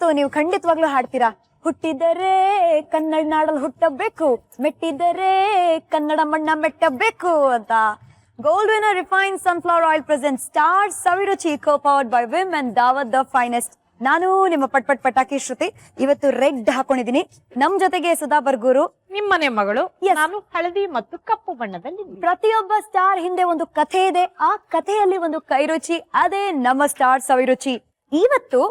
ಇವತ್ತು ನೀವು ಖಂಡಿತವಾಗ್ಲೂ ಹಾಡ್ತೀರಾ. ಹುಟ್ಟಿದರೆ ಕನ್ನಡ ನಾಡಲ್ಲಿ ಹುಟ್ಟಬೇಕು, ಮೆಟ್ಟಿದರೆ ಕನ್ನಡ ಮಣ್ಣ ಮೆಟ್ಟಬೇಕು ಅಂತ. Gold winner refined sunflower oil present star Saviruchi co powered by Vim and Daawat the finest. ನಾನು ನಿಮ್ಮ ಪಟಾಕಿ ಶ್ರುತಿ. ಇವತ್ತು ರೆಡ್ ಹಾಕೊಂಡಿದೀನಿ. ನಮ್ ಜೊತೆಗೆ ಸುಧಾ ಬರ್ಗೂರು, ನಿಮ್ಮನೆ ಮಗಳು. ನಾನು ಹಳದಿ ಮತ್ತು ಕಪ್ಪು ಬಣ್ಣದಲ್ಲಿ. ಪ್ರತಿಯೊಬ್ಬ ಸ್ಟಾರ್ ಹಿಂದೆ ಒಂದು ಕಥೆ ಇದೆ, ಆ ಕಥೆಯಲ್ಲಿ ಒಂದು ಕೈರುಚಿ, ಅದೇ ನಮ್ಮ ಸ್ಟಾರ್ ಸವಿರುಚಿ. ಇವತ್ತು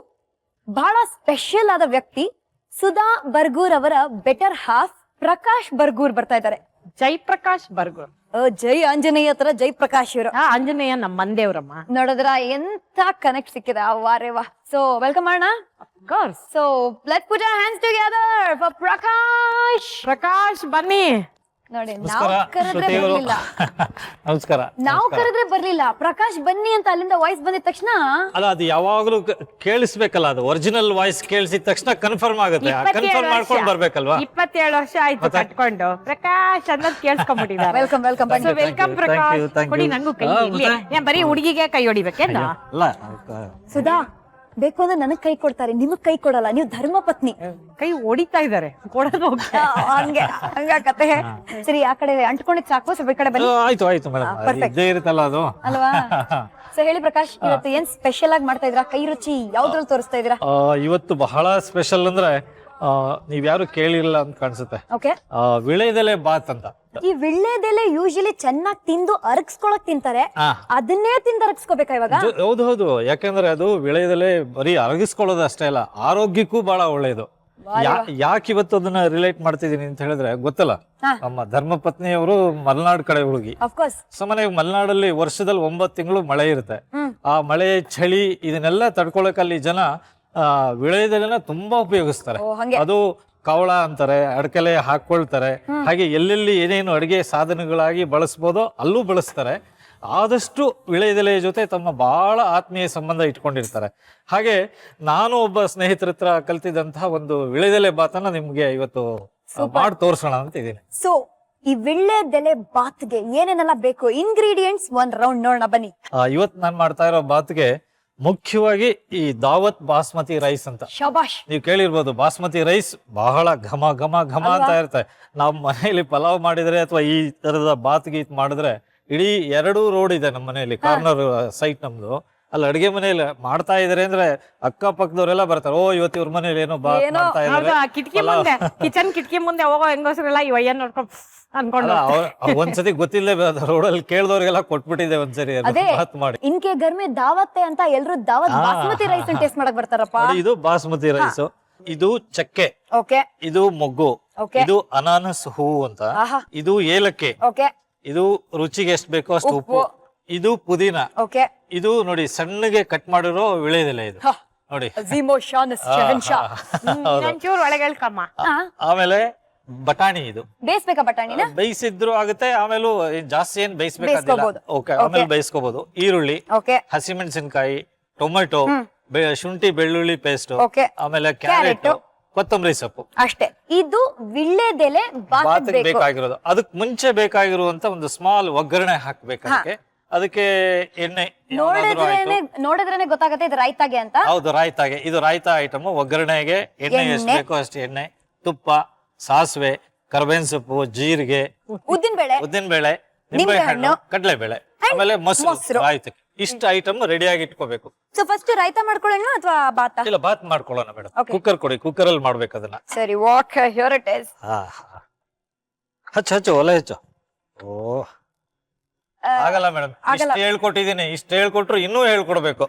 ಬಹಳ ಸ್ಪೆಷಲ್ ಆದ ವ್ಯಕ್ತಿ ಸುಧಾ ಬರ್ಗೂರ್ ಅವರ ಬೆಟರ್ ಹಾಫ್ ಪ್ರಕಾಶ್ ಬರ್ಗೂರ್ ಬರ್ತಾ ಇದ್ದಾರೆ. ಜಯಪ್ರಕಾಶ್ ಬರ್ಗೂರ್. ಜೈ ಆಂಜನೇಯ ಹತ್ರ ಜಯಪ್ರಕಾಶ್ ಇವರು. ಆಂಜನೇಯ ನಮ್ಮ ಮಂದೇವ್ರಮ್ಮ. ನೋಡಿದ್ರ ಎಂತ ಕನೆಕ್ಟ್ ಸಿಕ್ಕಿದೆ. ವಾರೇ ವಾ. ಸೊ ವೆಲ್ಕಮ್ ಮಾಡೋಣ. So let's put our hands together for Prakash. Prakash ಬನ್ನಿ. ನೋಡಿ, ನಾವು ಕರೆದ್ರೆ ಬರ್ಲಿಲ್ಲ. ನಮಸ್ಕಾರ. ನಾವು ಕರೆದ್ರೆ ಬರ್ಲಿಲ್ಲ, ಪ್ರಕಾಶ್ ಬನ್ನಿ ಅಂತ ಅಲ್ಲಿಂದ ವಾಯ್ಸ್ ಬಂದಿದ ತಕ್ಷಣ. ಅಲ್ಲ, ಅದು ಯಾವಾಗ್ಲೂ ಕೇಳಿಸ್ಬೇಕಲ್ಲ, ಅದು ಒರಿಜಿನಲ್ ವಾಯ್ಸ್ ಕೇಳಿಸಿದ ತಕ್ಷಣ ಕನ್ಫರ್ಮ್ ಆಗುತ್ತೆ. ಕನ್ಫರ್ಮ್ ಮಾಡ್ಕೊಂಡು ಬರ್ಬೇಕಲ್ವಾ. 27 ವರ್ಷ ಆಯ್ತು ಕಟ್ಕೊಂಡು. ಪ್ರಕಾಶ್ ಅನ್ನೋದು ಕೇಳಿಸ್ಕೊಂಡ್ಬಿಟ್ಟಿದ್ದಾರೆ. Welcome welcome. ವೆಲ್ಕಮ್ ಪ್ರಕಾಶ್. ಕೊಡಿ ನಂಗೂ ಕೈ. ಇಲ್ಲಿ ಬರೀ ಹುಡುಗಿಗೆ ಕೈ ಹೊಡಿಬೇಕೇನು? ಅಲ್ಲ, ಸುಧಾ ಬೇಕು ಅಂದ್ರೆ ನನಗ್ ಕೈ ಕೊಡ್ತಾರೆ, ನಿಮಗ್ ಕೈ ಕೊಡಲ್ಲ. ನೀವು ಧರ್ಮ ಪತ್ನಿ. ಕೈ ಹೊಡಿತಾ ಇದಾರೆ, ಕೊಡೋದು ಹಂಗೆ ಹಂಗ ಕತೆ. ಸರಿ, ಆ ಕಡೆ ಅಂಟ್ಕೊಂಡಿದ್ ಸಾಕು, ಸ್ವಲ್ಪ ಈ ಕಡೆ ಬನ್ನಿ. ಆಯ್ತು ಆಯ್ತು ಮೇಡಮ್, ಇದ್ದೇ ಇರುತ್ತಲ್ಲ ಅದು ಅಲ್ವಾ. ಸೊ ಹೇಳಿ ಪ್ರಕಾಶ್, ಇವತ್ತು ಏನ್ ಸ್ಪೆಷಲ್ ಆಗಿ ಮಾಡ್ತಾ ಇದ್ರಾ? ಕೈ ರುಚಿ ಯಾವ್ದ್ರಲ್ಲಿ ತೋರಿಸ್ತಾ ಇದೀರಾ? ಇವತ್ತು ಬಹಳ ಸ್ಪೆಷಲ್ ಅಂದ್ರೆ ನೀವ್ಯಾರು ಕೇಳಿರಲ್ಲ ಅಂತ ಕಾಣಿಸುತ್ತೆ. ಓಕೆ. ವಿಳೆದೆಲೆ ಬಾತ್ ಅಂತ. ಈ ವಿಳ್ಳೆದೆಲೆ ಯೂಶಲಿ ಚೆನ್ನಾಗಿ ತಿಂದು ಅರಗಿಸ್ಕೊಳಕ್ ತಿಂತಾರೆ, ಅದನ್ನೇ ತಿಂದು ಅರಗಿಸ್ಕೋಬೇಕಾ ಇವಾಗ? ಹೌದು ಹೌದು, ಯಾಕಂದ್ರೆ ಅದು ವಿಳೆದೆಲೆ ಬರೀ ಅರಗಿಸ್ಕೊಳ್ಳೋದು ಅಷ್ಟೇ ಅಲ್ಲ, ಆರೋಗ್ಯಕ್ಕೂ ಬಹಳ ಒಳ್ಳೇದು. ಯಾಕೆ ಇವತ್ತು ಅದನ್ನ ರಿಲೇಟ್ ಮಾಡ್ತಿದೀನಿ ಅಂತ ಹೇಳಿದ್ರೆ ಗೊತ್ತಲ್ಲ, ನಮ್ಮ ಧರ್ಮ ಪತ್ನಿಯವರು ಮಲೆನಾಡು ಕಡೆ ಹುಡುಗಿ. ಸಾಮಾನ್ಯ ಮಲೆನಾಡಲ್ಲಿ ವರ್ಷದಲ್ಲಿ 9 ತಿಂಗಳು ಮಳೆ ಇರುತ್ತೆ. ಆ ಮಳೆ, ಚಳಿ ಇದನ್ನೆಲ್ಲ ತಡ್ಕೊಳಕಲ್ಲಿ ಜನ ವಿಳೆದೆಲೆನ ತುಂಬಾ ಉಪಯೋಗಿಸ್ತಾರೆ. ಅದು ಕವಳ ಅಂತಾರೆ, ಅಡಕೆಲೆ ಹಾಕೊಳ್ತಾರೆ. ಹಾಗೆ ಎಲ್ಲೆಲ್ಲಿ ಏನೇನು ಅಡಿಗೆ ಸಾಧನಗಳಾಗಿ ಬಳಸ್ಬೋದೋ ಅಲ್ಲೂ ಬಳಸ್ತಾರೆ. ಆದಷ್ಟು ವಿಳೆದೆಲೆಯ ಜೊತೆ ತಮ್ಮ ಬಹಳ ಆತ್ಮೀಯ ಸಂಬಂಧ ಇಟ್ಕೊಂಡಿರ್ತಾರೆ. ಹಾಗೆ ನಾನು ಒಬ್ಬ ಸ್ನೇಹಿತರ ಹತ್ರ ಕಲ್ತಿದ್ದಂತಹ ಒಂದು ವಿಳೆದೆಲೆ ಬಾತನ್ನ ನಿಮ್ಗೆ ಇವತ್ತು ಮಾಡಿ ತೋರ್ಸೋಣ ಅಂತ ಇದ್ದೀನಿ. ಸೊ ಈ ವಿಳ್ಳೆದೆಲೆ ಬಾತ್ಗೆ ಏನೇನೆಲ್ಲ ಬೇಕು, ಇಂಗ್ರೀಡಿಯೆಂಟ್ಸ್ ಒಂದ್ ರೌಂಡ್ ನೋಡೋಣ ಬನ್ನಿ. ಇವತ್ತು ನಾನು ಮಾಡ್ತಾ ಇರೋ ಬಾತ್ಗೆ ಮುಖ್ಯವಾಗಿ ಈ ದಾವತ್ ಬಾಸ್ಮತಿ ರೈಸ್ ಅಂತ. ಶಬಾಷ್. ನೀವು ಕೇಳಿರ್ಬೋದು, ಬಾಸ್ಮತಿ ರೈಸ್ ಬಹಳ ಘಮ ಘಮ ಘಮ ಅಂತ ಇರುತ್ತೆ. ನಾವು ಮನೆಯಲ್ಲಿ ಪಲಾವ್ ಮಾಡಿದ್ರೆ ಅಥವಾ ಈ ತರದ ಬಾತ್ ಗೀತ್ ಮಾಡಿದ್ರೆ, ಇಡೀ 2 ರೋಡ್ ಇದೆ ನಮ್ಮ ಮನೆಯಲ್ಲಿ, ಕಾರ್ನರ್ ಸೈಟ್ ನಮ್ದು. ಅಲ್ಲಿ ಅಡಿಗೆ ಮನೆಯಲ್ಲಿ ಮಾಡ್ತಾ ಇದಾರೆ ಅಂದ್ರೆ ಅಕ್ಕಪಕ್ಕದವರೆಲ್ಲ ಬರ್ತಾರೆ. ಓ, ಇವತ್ತು ಇವ್ರ ಮನೇಲಿ ಏನೋ ಬಾತ್ ಮಾಡ್ತಾ ಇದ್ದಾರೆ. ಕಿಚನ್ ಕಿಟಕಿ ಮುಂದೆ ಹೋಗೋ ಹೆಂಗೋಸ್ರೆಲ್ಲ ಇವಯ್ಯ ನೋಡ್ಕೊಂಡು ಅನ್ಕೊಂಡು ಒಂದ್ಸತಿ ಗೊತ್ತಿಲ್ಲೇ ರೋಡಲ್ಲಿ ಕೇಳಿದವ್ರಿಗೆಲ್ಲ ಕೊಟ್ಬಿಟ್ಟಿದೆ ಒಂದ್ಸರಿ ಬಾತ್ ಮಾಡಿ. ಇನ್ಕೆ ಗರ್ಮೆ ದಾವತ್ತೆ ಅಂತ ಎಲ್ರು ದಾವತ್ ಬಾಸ್ಮತಿ ರೈಸ್ ಟೇಸ್ಟ್ ಮಾಡಕ್ ಬರ್ತಾರಪ್ಪ. ಇದು ಬಾಸ್ಮತಿ ರೈಸ್, ಇದು ಚಕ್ಕೆ, ಇದು ಮೊಗ್ಗು, ಇದು ಅನಾನಸ್ ಹೂವು ಅಂತ, ಇದು ಏಲಕ್ಕಿ, ಇದು ರುಚಿಗೆ ಎಷ್ಟು ಬೇಕೋ ಅಷ್ಟು ಉಪ್ಪು, ಇದು ಪುದೀನ, ಇದು ನೋಡಿ ಸಣ್ಣಗೆ ಕಟ್ ಮಾಡಿರೋ ವಿಳೆದೆಲೆ. ಇದು ನೋಡಿ, ಆಮೇಲೆ ಬಟಾಣಿ. ಇದು ಬೇಯಿಸ್ಬೇಕಾ? ಬಟಾಣಿನ ಬೇಯಿಸಿದ್ರು ಆಗುತ್ತೆ, ಆಮೇಲೆ ಜಾಸ್ತಿ ಏನ್ ಬೇಯಿಸ್ಬೇಕಾಗಿಲ್ಲ. ಓಕೆ, ಆಮೇಲೆ ಬೇಯಿಸ್ಕೋಬಹುದು. ಈರುಳ್ಳಿ, ಹಸಿಮೆಣಸಿನಕಾಯಿ, ಟೊಮೆಟೊ, ಶುಂಠಿ ಬೆಳ್ಳುಳ್ಳಿ ಪೇಸ್ಟ್, ಆಮೇಲೆ ಕ್ಯಾರೆಟ್, ಕೊತ್ತಂಬರಿ ಸೊಪ್ಪು ಅಷ್ಟೇ. ಇದು ವಿಳ್ಳೆದೆಲೆ ಬಾತ್ ಬೇಕಾಗಿರೋದು. ಅದಕ್ಕೆ ಮುಂಚೆ ಬೇಕಾಗಿರುವಂತ ಒಂದು ಸ್ಮಾಲ್ ಒಗ್ಗರಣೆ ಹಾಕ್ಬೇಕು. ಅದಕ್ಕೆ ಎಣ್ಣೆ ನೋಡಿದ್ರೇನೆ ಗೊತ್ತಾಗತ್ತೆ ಇದು ರಾಯ್ತಾಗೆ ಅಂತ. ಹೌದು, ರಾಯ್ತಾಗೆ. ಇದು ರಾಯ್ತಾ ಐಟಮ್. ಒಗ್ಗರಣೆಗೆ ಎಣ್ಣೆ ಎಷ್ಟು ಬೇಕೋ ಅಷ್ಟು ಎಣ್ಣೆ, ತುಪ್ಪ, ಸಾಸಿವೆ, ಕರ್ಬೇವಿನ ಸೊಪ್ಪು, ಜೀರಿಗೆ, ಉದ್ದಿನ ಬೇಳೆ, ನಿಂಬೆಹಣ್ಣು, ಕಡಲೆಬೇಳೆ, ಆಮೇಲೆ ಮೊಸರು, ರಾಯ್ತಕ್ಕೆ. ಇಷ್ಟು ಐಟಮ್ ರೆಡಿ ಆಗಿ ಇಟ್ಕೋಬೇಕು. ಸೊ ಫಸ್ಟ್ ರಾಯ್ತಾ ಮಾಡ್ಕೊಳ್ಳೋಣ ಅಥವಾ ಬಾತ್? ಇಲ್ಲ, ಬಾತ್ ಮಾಡ್ಕೊಳ್ಳೋಣ ಮೇಡಮ್. ಕುಕ್ಕರ್ ಕೊಡಿ, ಕುಕ್ಕರ್ ಅಲ್ಲಿ ಮಾಡ್ಬೇಕು ಅದನ್ನ. ಸರಿ, ಓಕೆ, ಹಿಯರ್ ಇಟ್ ಇಸ್. ಹಚ್ಚು ಒಲೆ ಹಚ್ಚು. ಓ, ಆಗಲ್ಲ ಮೇಡಮ್, ಇಷ್ಟು ಹೇಳ್ಕೊಟ್ಟಿದೀನಿ. ಇಷ್ಟು ಹೇಳ್ಕೊಟ್ರು ಇನ್ನೂ ಹೇಳ್ಕೊಡ್ಬೇಕು.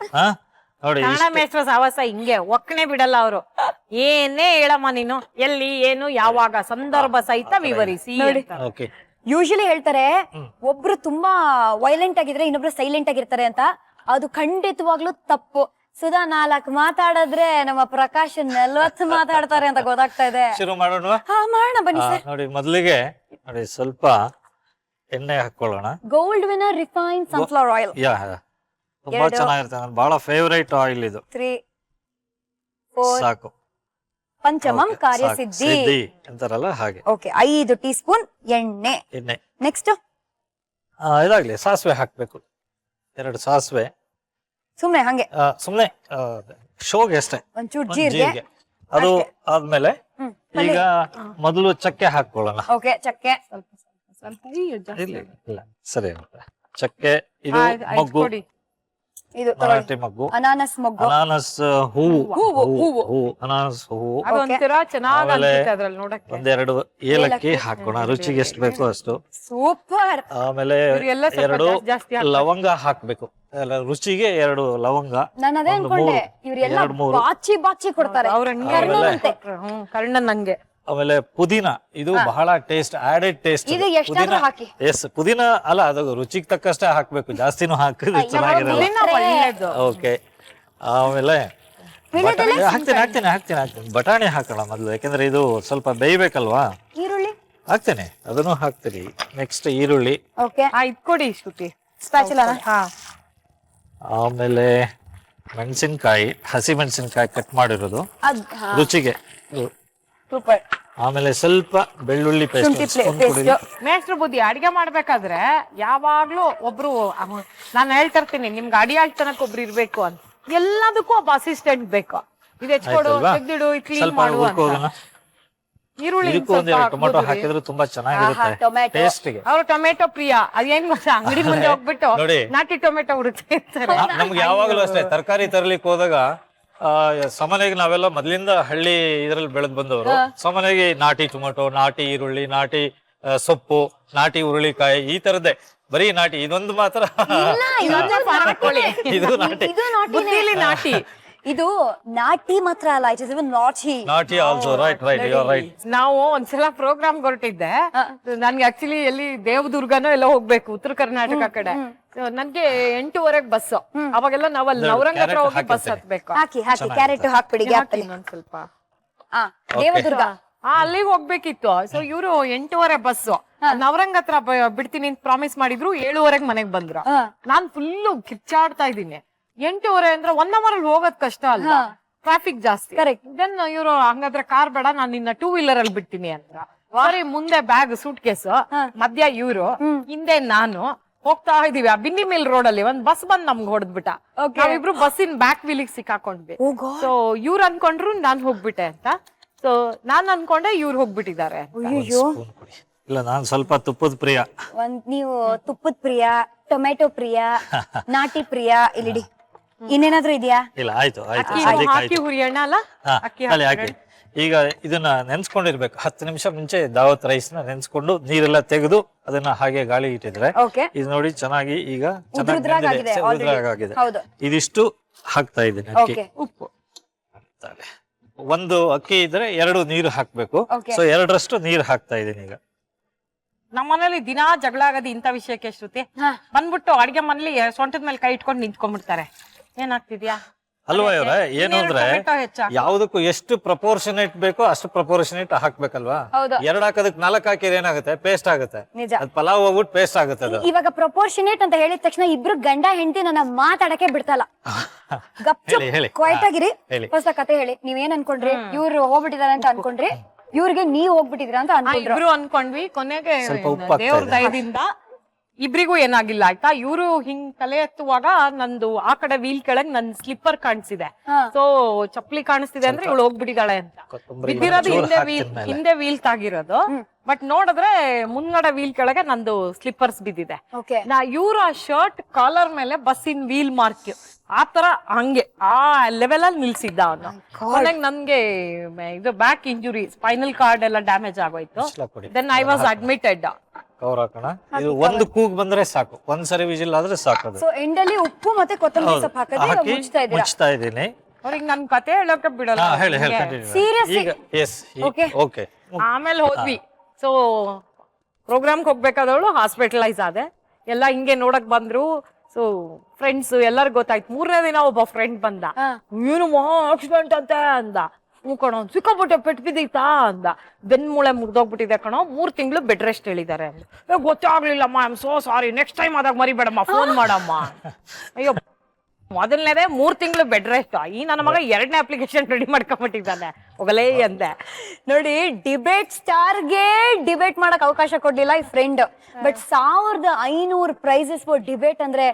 ನೋಡಿ, ಮೇಷ್ಟ್ರ ಸಾವಾಸ ಹಿಂಗೆ ಒಕ್ಕಣೆ ಬಿಡಲ್ಲ ಅವರು. ಏನೇ ಹೇಳಮ್ಮ ನೀನು, ಎಲ್ಲಿ, ಏನು, ಯಾವಾಗ, ಸಂದರ್ಭ ಸಹಿತ ವಿವರಿಸಿ. ಯೂಶಲಿ ಹೇಳ್ತಾರೆ ಒಬ್ರು ತುಂಬಾ ವೈಲೆಂಟ್ ಆಗಿದ್ರೆ ಇನ್ನೊಬ್ರು ಸೈಲೆಂಟ್ ಆಗಿರ್ತಾರೆ ಅಂತ. ಅದು ಖಂಡಿತವಾಗ್ಲೂ ತಪ್ಪು. ಸುಧಾ 4 ಮಾತಾಡಿದ್ರೆ ನಮ್ಮ ಪ್ರಕಾಶ್ 40 ಮಾತಾಡ್ತಾರೆ ಅಂತ ಗೊತ್ತಾಗ್ತಾ ಇದೆ. ಶುರು ಮಾಡೋಣ? ಮಾಡೋಣ ಬನ್ನಿ ಸರ್. ನೋಡಿ, ಮೊದಲಿಗೆ ನೋಡಿ ಸ್ವಲ್ಪ ಎಣ್ಣೆ ಹಾಕೊಳ್ಳೋಣ. Gold winner refined sunflower oil. ತುಂಬಾ ಚೆನ್ನಾಗಿರುತ್ತೆ, ಬಹಳ ಫೇವರೇಟ್ ಆಯಿಲ್ ಇದು. 3, 4 ಸಾಕು. ಪಂಚಮಂ ಕಾರ್ಯಸಿದ್ಧಿ ಅಂತಾರಲ್ಲ ಹಾಗೆ. ಓಕೆ, 5 ಟೀ ಸ್ಪೂನ್ ಎಣ್ಣೆ. ನೆಕ್ಸ್ಟ್ ಇದಾಗ್ಲಿ, ಸಾಸಿವೆ ಹಾಕ್ಬೇಕು. 2 ಸಾಸಿವೆ. ಸುಮ್ನೆ ಹಂಗೆ? ಸುಮ್ನೆ ಶೋಗೆ ಅಷ್ಟೇ ಒಂಚೂರು ಒಂದ್ ಜೀರಿಗೆ. ಜೀರಿಗೆ. ಅದು ಆದ್ಮೇಲೆ ಈಗ ಮೊದಲು ಚಕ್ಕೆ ಹಾಕೊಳ್ಳೋಣ. ಓಕೆ, ಚಕ್ಕೆ. ಇಲ್ಲ ಸರಿ ಚಕ್ಕೆ, ಇದು ಮೊಗ್ಗು, ಇದು ಮರಾಠಿ ಮೊಗ್ಗು, ಅನಾನಸ್ ಮೊಗ್ಗು, ಅನಾನಸ್ ಹೂವು, ಅನಾನಸ್ ಹೂವು, ಅದೊಂಥರ ಚೆನ್ನಾಗಿ ಆಮೇಲೆ ಅನ್ಸುತ್ತೆ ಅದ್ರಲ್ಲಿ ನೋಡಕ್ಕೆ. ಒಂದೆರಡು ಏಲಕ್ಕಿ ಹಾಕೋಣ, ರುಚಿಗೆ ಎಷ್ಟು ಬೇಕೋ ಅಷ್ಟು. ಸೂಪರ್. ಆಮೇಲೆ ಇವ್ರೆಲ್ಲ ಸ್ವಲ್ಪ ಎರಡು ಜಾಸ್ತಿ ಲವಂಗ ಹಾಕ್ಬೇಕು, ರುಚಿಗೆ 2 ಲವಂಗ, ನಾನು ಅದೇ ಅನ್ಕೊಂಡೆ, ಇವ್ರೆಲ್ಲ 2-3. ಬಾಚಿ ಕೊಡ್ತಾರೆ. ಅವ್ರ ಕರ್ಣನಂಗೆ. ಆಮೇಲೆ ಪುದೀನ, ಇದು ಬಹಳ ಟೇಸ್ಟ್, ಆಡೆಡ್ ಟೇಸ್ಟ್. ಇದು ಎಷ್ಟಾದ್ರೂ ಹಾಕಿ. ಪುದೀನ ಅಲ್ಲ, ಅದು ರುಚಿಗೆ ತಕ್ಕಷ್ಟೇ ಹಾಕ್ಬೇಕು, ಜಾಸ್ತಿನೂ ಹಾಕಿದ್ರೆ ಚೆನ್ನಾಗಿರಲ್ಲ. ಒಳ್ಳೇದು. ಓಕೆ, ಆಮೇಲೆ ಹಾಕ್ತೀನಿ ಬಟಾಣಿ ಹಾಕೋಣ ಮೊದಲು, ಯಾಕಂದ್ರೆ ಇದು ಸ್ವಲ್ಪ ಬೇಯ್ಬೇಕಲ್ವಾ. ಈರುಳ್ಳಿ ಹಾಕ್ತೇನೆ, ಅದನ್ನು ಹಾಕ್ತೀನಿ. ನೆಕ್ಸ್ಟ್ ಈರುಳ್ಳಿ, ಓಕೆ, ಇಟ್ಕೊಡಿ ಶ್ರುತಿ. ಸ್ಪ್ಯಾಚುಲಾನ. ಹಾ, ಆಮೇಲೆ ಮೆಣಸಿನ್ಕಾಯಿ, ಹಸಿ ಮೆಣಸಿನ್ಕಾಯಿ ಕಟ್ ಮಾಡಿರೋದು ರುಚಿಗೆ. ಸೂಪರ್. ಆಮೇಲೆ ಸ್ವಲ್ಪ ಬೆಳ್ಳುಳ್ಳಿ ಪೇಸ್ಟ್. ಮೇಷ್ಟ್ರ ಬುದ್ಧಿ ಅಡಿಗೆ ಮಾಡ್ಬೇಕಾದ್ರೆ ಯಾವಾಗ್ಲೂ ಒಬ್ರು ನಾನು ಹೇಳ್ತಾ ಇರ್ತೀನಿ, ನಿಮ್ಗೆ ಅಡಿಯಾಳ್ತನಕ್ ಒಬ್ರು ಇರ್ಬೇಕು ಅಂತ. ಎಲ್ಲದಕ್ಕೂ ಒಬ್ಬ ಅಸಿಸ್ಟೆಂಟ್ ಬೇಕು. ಇದು ಹೆಚ್ಕೊಡು, ತೆಗ್ದಿಡು, ಕ್ಲೀನ್ ಮಾಡು ಅಂತ. ಈರುಳ್ಳಿ ಟೊಮೆಟೊ ಹಾಕಿದ್ರೆ ತುಂಬಾ ಚೆನ್ನಾಗಿರುತ್ತೆ ಟೇಸ್ಟ್ಗೆ. ಅವ್ರು ಟೊಮೆಟೊ ಪ್ರಿಯ. ಅದೇನ್ ಗೊತ್ತಾ, ಅಂಗಡಿ ಮುಂದೆ ಹೋಗ್ಬಿಟ್ಟು ನೋಡಿ, ನಾಟಿ ಟೊಮೆಟೊ ಹುಡುಕ್ತಾ ಇರ್ತಾರೆ. ನಮ್ಗೆ ಯಾವಾಗ್ಲೂ ಅಷ್ಟೇ, ತರಕಾರಿ ತರ್ಲಿಕ್ಕೆ ಹೋದಾಗ ಸಾಮಾನ್ಯವಾಗಿ ನಾವೆಲ್ಲ ಮೊದ್ಲಿಂದ ಹಳ್ಳಿ ಇದ್ರಲ್ಲಿ ಬೆಳೆದ್ ಬಂದವರು. ಸಾಮಾನ್ಯವಾಗಿ ನಾಟಿ ಟೊಮೆಟೊ, ನಾಟಿ ಈರುಳ್ಳಿ, ನಾಟಿ ಸೊಪ್ಪು, ನಾಟಿ ಹುರುಳಿಕಾಯಿ, ಈ ತರದ್ದೇ ಬರೀ ನಾಟಿ. ಇದೊಂದು ಮಾತ್ರ ಇದು ನಾಟಿ. ಬುದ್ಧಿಲಿ ನಾಟಿ. ಇದು ನಾಟಿ ಮಾತ್ರ ಅಲ್ಲ, it is even naughty also. Right you are right. ನಾವು ಒಂದ್ಸಲ ಪ್ರೋಗ್ರಾಮ್ ಹೊರಟಿದ್ದೆ. ನನ್ಗೆ ಆಕ್ಚುಲಿ ಎಲ್ಲಿ ದೇವದುರ್ಗನೋ ಎಲ್ಲ ಹೋಗ್ಬೇಕು, ಉತ್ತರ ಕರ್ನಾಟಕ ಕಡೆ. ನನ್ಗೆ 8:30 ಬಸ್. ಅವಾಗೆಲ್ಲ ನಾವಲ್ಲಿ ನವರಂಗ ಹತ್ರ ಹೋಗಿ ಬಸ್ ಹತ್ಬೇಕು. ಹಾಕಿ ಕ್ಯಾರೆಟ್ ಹಾಕ್ಬಿಡಿ ಗ್ಯಾಪ್ ಅಲ್ಲಿ ಒಂದ್ ಸ್ವಲ್ಪ. ದೇವದುರ್ಗ ಅಲ್ಲಿಗೆ ಹೋಗ್ಬೇಕಿತ್ತು. ಸೊ ಇವ್ರು 8:30 ಬಸ್ ನವರಂಗ್ ಹತ್ರ ಬಿಡ್ತೀನಿ ಅಂತ ಪ್ರಾಮಿಸ್ ಮಾಡಿದ್ರು. 7:30 ಮನೆಗ್ ಬಂದ್ರು. ನಾನ್ ಫುಲ್ಲು ಕಿಚ್ಚಾಡ್ತಾ ಇದ್ದೀನಿ. 8:30 ಅಂದ್ರೆ 1 hour ಅಲ್ಲಿ ಹೋಗೋದ್ ಕಷ್ಟ ಅಲ್ವಾ, ಟ್ರಾಫಿಕ್ ಜಾಸ್ತಿ. ದೆನ್ ಇವ್ರು ಹಂಗಾದ್ರೆ ಕಾರ್ ಬೇಡ, ನಾನ್ ನಿನ್ನ 2 wheeler ಅಲ್ಲಿ ಬಿಡ್ತೀನಿ ಅಂದ್ರ. ಸರಿ, ಮುಂದೆ ಬ್ಯಾಗ್, ಸೂಟ್ ಕೇಸ್, ಮಧ್ಯ ಇವ್ರು, ಹಿಂದೆ ನಾನು ಹೋಗ್ತಾ ಇದೀವಿ. ಆ ಬಿನ್ನಿ ಮಿಲ್ ರೋಡ್ ಅಲ್ಲಿ ಒಂದ್ ಬಸ್ ಬಂದ್ ನಮ್ಗೆ ಹೊಡೆದ್ಬಿಟ್ಟ. ನಾವಿಬ್ರು ಬಸ್ಸಿನ ಬ್ಯಾಕ್ ವೀಲಿಗೆ ಸಿಕ್ಕಾಕೊಂಡ್ವಿ. ಸೊ ಇವ್ರು ಅನ್ಕೊಂಡ್ರು ನಾನ್ ಹೋಗ್ಬಿಟ್ಟೆ ಅಂತ. ಸೊ ನಾನ್ ಅನ್ಕೊಂಡೆ ಇವ್ರು ಹೋಗ್ಬಿಟ್ಟಿದ್ದಾರೆ. ಇಲ್ಲ, ನಾನ್ ಸ್ವಲ್ಪ ತುಪ್ಪದ ಪ್ರಿಯ. ನೀವು ತುಪ್ಪದ ಪ್ರಿಯ, ಟೊಮೆಟೊ ಪ್ರಿಯ, ನಾಟಿ ಪ್ರಿಯ. ಇಲ್ಲಿ ಇನ್ನೇನಾದ್ರೂ ಇದೆಯಾ? ಇಲ್ಲ, ಆಯ್ತು ಹಾಕಿ ಹುರಿಯೋಣ ಅಲ್ಲ. ಹಾಕಿ. ಈಗ ಇದನ್ನ ನೆನ್ಸ್ಕೊಂಡಿರ್ಬೇಕು. 10 ನಿಮಿಷ ಮುಂಚೆ ದಾವತ್ ರೈಸ್ ನ ನೆನ್ಸ್ಕೊಂಡು ನೀರೆಲ್ಲ ತೆಗೆದು ಅದನ್ನ ಹಾಗೆ ಗಾಳಿ ಇಟ್ಟಿದ್ರೆ ಇದು ನೋಡಿ ಚೆನ್ನಾಗಿ ಈಗ ಉದುರಾಗಿದೆ. ಇದಿಷ್ಟು ಹಾಕ್ತಾ ಇದ್ದೀನಿ. ಅಕ್ಕಿ, ಉಪ್ಪು, ಒಂದು ಅಕ್ಕಿ ಇದ್ರೆ 2 ನೀರು ಹಾಕ್ಬೇಕು. ಸೊ 2ರಷ್ಟು ನೀರು ಹಾಕ್ತಾ ಇದ್ದೀನಿ ಈಗ. ನಮ್ಮ ಮನೇಲಿ ದಿನಾ ಜಗಳ ಆಗೋದು ಇಂಥ ವಿಷಯಕ್ಕೆ. ಶ್ರುತಿ ಬಂದ್ಬಿಟ್ಟು ಅಡ್ಗೆ ಮನೇಲಿ ಸೊಂಟದ ಮೇಲೆ ಕೈ ಇಟ್ಕೊಂಡು ನಿಂತ್ಕೊಂಡ್ಬಿಡ್ತಾರೆ. ಏನಾಗ್ತಿದ್ಯಾ ಅಲ್ವಾ ಇವ್ರೆ? ಏನು ಅಂದ್ರೆ ಯಾವ್ದಕ್ಕೂ ಎಷ್ಟು ಪ್ರಪೋರ್ಷನೇಟ್ ಬೇಕೋ ಅಷ್ಟು ಪ್ರಪೋರ್ಷನೇಟ್ ಹಾಕ್ಬೇಕಲ್ವಾ. 2 ಹಾಕೋದಕ್ಕೆ 4 ಹಾಕಿದ್ರೆ ಏನಾಗುತ್ತೆ, ಪೇಸ್ಟ್ ಆಗುತ್ತೆ. ಅದ್ ಪಲಾವ್ ಹೋಗ್ಬಿಟ್ಟು ಪೇಸ್ಟ್ ಆಗುತ್ತೆ. ಅದು ಇವಾಗ ಪ್ರಪೋರ್ಷನೇಟ್ ಅಂತ ಹೇಳಿದ ತಕ್ಷಣ ಇಬ್ರು ಗಂಡ ಹೆಂಡತಿ ನನ್ನ ಮಾತಾಡಕ್ಕೆ ಬಿಡ್ತಲ್ಲ. ಕ್ವೈಟ್ ಆಗಿರಿ. ಹೊಸ ಕತೆ ಹೇಳಿ. ನೀವೇನ್ ಅನ್ಕೊಂಡ್ರಿ? ಇವ್ರು ಹೋಗ್ಬಿಟ್ಟಿದಾರೆ ಅಂತ ಅನ್ಕೊಂಡ್ರಿ, ಇವ್ರಿಗೆ ನೀವ್ ಹೋಗ್ಬಿಟ್ಟಿದ್ರ ಅಂತ ಇಬ್ರು ಅನ್ಕೊಂಡ್ವಿ. ಕೊನೆಗೆ ದೇವ್ರ ದಯದಿಂದ ಇಬ್ರಿಗೂ ಏನಾಗಿಲ್ಲ ಆಯ್ತಾ. ಇವ್ರು ಹಿಂಗ್ ತಲೆ ಎತ್ತುವಾಗ ನಂದು ಆ ಕಡೆ ವೀಲ್ ಕೆಳಗ್ ನನ್ ಸ್ಲಿಪ್ಪರ್ ಕಾಣಿಸ್ತಿದೆ. ಸೊ ಚಪ್ಪಲಿ ಕಾಣಿಸ್ತಿದೆ ಅಂದ್ರೆ ಇವಳು ಹೋಗ್ಬಿಟ್ಟಿದ್ದಾಳೆ ಅಂತ. ಬಿದ್ದಿರೋದು ಹಿಂದೆ ವೀಲ್ ತಾಗಿರೋದು. ಬಟ್ ನೋಡಿದ್ರೆ ಮುಂದ್ಗಡೆ ವೀಲ್ ಕೆಳಗೆ ನಂದು ಸ್ಲಿಪ್ಪರ್ಸ್ ಬಿದ್ದಿದೆ. ಇವ್ರು ಆ ಶರ್ಟ್ ಕಾಲರ್ ಮೇಲೆ ಬಸ್ಸಿನ ವೀಲ್ ಮಾರ್ಕ್ ಆತರ ಹಂಗೆ ಆ ಲೆವೆಲ್ ಅಲ್ಲಿ ನಿಲ್ಸಿದ್ದ ಅವನು. ಕೊನೆಗೆ ನನ್ಗೆ ಇದು ಬ್ಯಾಕ್ ಇಂಜುರಿ, ಸ್ಪೈನಲ್ ಕಾರ್ಡ್ ಎಲ್ಲ ಡ್ಯಾಮೇಜ್ ಆಗೋಯ್ತು. Then I was admitted. Cover ಹಾಕೋಣ. ಇದು ಒಂದು ಕೂಗ್ ಬಂದ್ರೆ ಸಾಕು, ಒಂದ್ಸರಿ ವಿಜಿಲ್ ಆದ್ರೆ ಸಾಕು. ಸೊ ಎಂಡಲ್ಲಿ ಉಪ್ಪು ಮತ್ತೆ ಕೊತ್ತಂಬರಿ ಸೊಪ್ಪು ಹಾಕಿ ಮುಚ್ತಾ ಇದ್ದೀನಿ. ಅವ್ರಿಗೆ ನನ್ ಕತೆ ಹೇಳೋಕೆ ಬಿಡಲ್ಲ. ಆಮೇಲೆ ಹೋದ್ವಿ. ಸೊ ಪ್ರೋಗ್ರಾಮ್ಗೆ ಹೋಗ್ಬೇಕಾದವಳು ಹಾಸ್ಪಿಟಲೈಸ್ ಆದೆ. ಎಲ್ಲ ಹಿಂಗೆ ನೋಡಕ್ ಬಂದ್ರು. ಸೊ ಫ್ರೆಂಡ್ಸ್ ಎಲ್ಲರಿಗೂ ಗೊತ್ತಾಯ್ತು. 3ನೇ ದಿನ ಒಬ್ಬ ಫ್ರೆಂಡ್ ಬಂದ. ಏನು ಮಹಾ ಆಕ್ಸಿಡೆಂಟ್ ಅಂತ ಅಂದ. ಕಣೋ, ಸಿಕ್ಕಾಪಟ್ಟೆ ಪೆಟ್ಟು ಬಿದ್ದೈತಾ ಅಂದ. ಬೆನ್ಮೂಳೆ ಮುರಿದೋಗ್ಬಿಟ್ಟಿದೆ ಕಣೋ, 3 ತಿಂಗಳು ಬೆಡ್ ರೆಸ್ಟ್ ಹೇಳಿದ್ದಾರೆ. ಗೊತ್ತಾಗ್ಲಿಲ್ಲಮ್ಮ, I am so sorry, next time ಆದಾಗ ಮರಿಬೇಡಮ್ಮ, ಫೋನ್ ಮಾಡಮ್ಮ. ಅಯ್ಯೋ, ಮೊದಲನೇದೇ 3 ತಿಂಗಳು ಬೆಡ್ ರೆಸ್ಟ್. ಈ ನನ್ನ ಮಗ 2ನೇ ಅಪ್ಲಿಕೇಶನ್ ರೆಡಿ ಮಾಡ್ಕೊಂಡ್ಬಿಟ್ಟಿದ್ದಾನೆ. ಹೋಗಲೇ ಅಂದೆ. ನೋಡಿ, ಡಿಬೇಟ್ ಸ್ಟಾರ್ಗೆ ಡಿಬೇಟ್ ಮಾಡಕ್ ಅವಕಾಶ ಕೊಡ್ಲಿಲ್ಲ ಈ friend. But 1500 prizes for debate ಅಂದ್ರೆ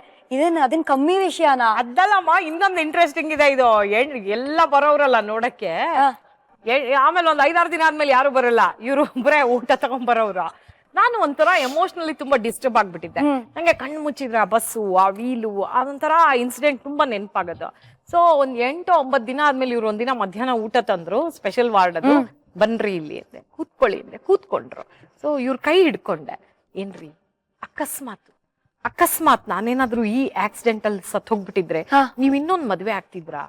ಅದನ್ ಕಮ್ಮಿ ವಿಷಯನಾ? ಅದಲ್ಲಮ್ಮ, ಇನ್ನೊಂದು ಇಂಟ್ರೆಸ್ಟಿಂಗ್ ಇದೆ ಇದು. ಎಲ್ಲ ಬರೋವ್ರಲ್ಲ ನೋಡಕ್ಕೆ, ಆಮೇಲೆ ಒಂದ್ 5-6 ದಿನ ಆದ್ಮೇಲೆ ಯಾರು ಬರಲ್ಲ, ಇವ್ರು ಬರೇ ಊಟ ತಗೊಂಡ್ ಬರೋವ್ರು. ನಾನು ಒಂಥರ ಎಮೋಷನಲಿ ತುಂಬಾ ಡಿಸ್ಟರ್ಬ್ ಆಗ್ಬಿಟ್ಟಿದ್ದೆ. ನಂಗೆ ಕಣ್ಣು ಮುಚ್ಚಿದ್ರ ಬಸ್ಸು, ಆ ವೀಲು, ಅದೊಂಥರ ಇನ್ಸಿಡೆಂಟ್ ತುಂಬಾ ನೆನಪಾಗದು. ಸೊ ಒಂದ್ 8-9 ದಿನ ಆದ್ಮೇಲೆ ಇವ್ರು ಒಂದಿನ ಮಧ್ಯಾಹ್ನ ಊಟ ತಂದ್ರು, ಸ್ಪೆಷಲ್ ವಾರ್ಡ್ ಅದು. ಬನ್ರಿ ಇಲ್ಲಿ ಅಂದೆ, ಕೂತ್ಕೊಳ್ಳಿ ಅಂದೆ, ಕೂತ್ಕೊಂಡ್ರು. ಸೊ ಇವ್ರ ಕೈ ಹಿಡ್ಕೊಂಡೆ, ಏನ್ರಿ ಅಕಸ್ಮಾತ್ ನಾನೇನಾದ್ರೂ ಈ ಆಕ್ಸಿಡೆಂಟ್ ಅಲ್ಲಿ ಸತ್ ಹೋಗ್ಬಿಟ್ಟಿದ್ರೆ ನೀವ್ ಇನ್ನೊಂದ್ ಮದ್ವೆ ಆಗ್ತಿದ್ರಾ?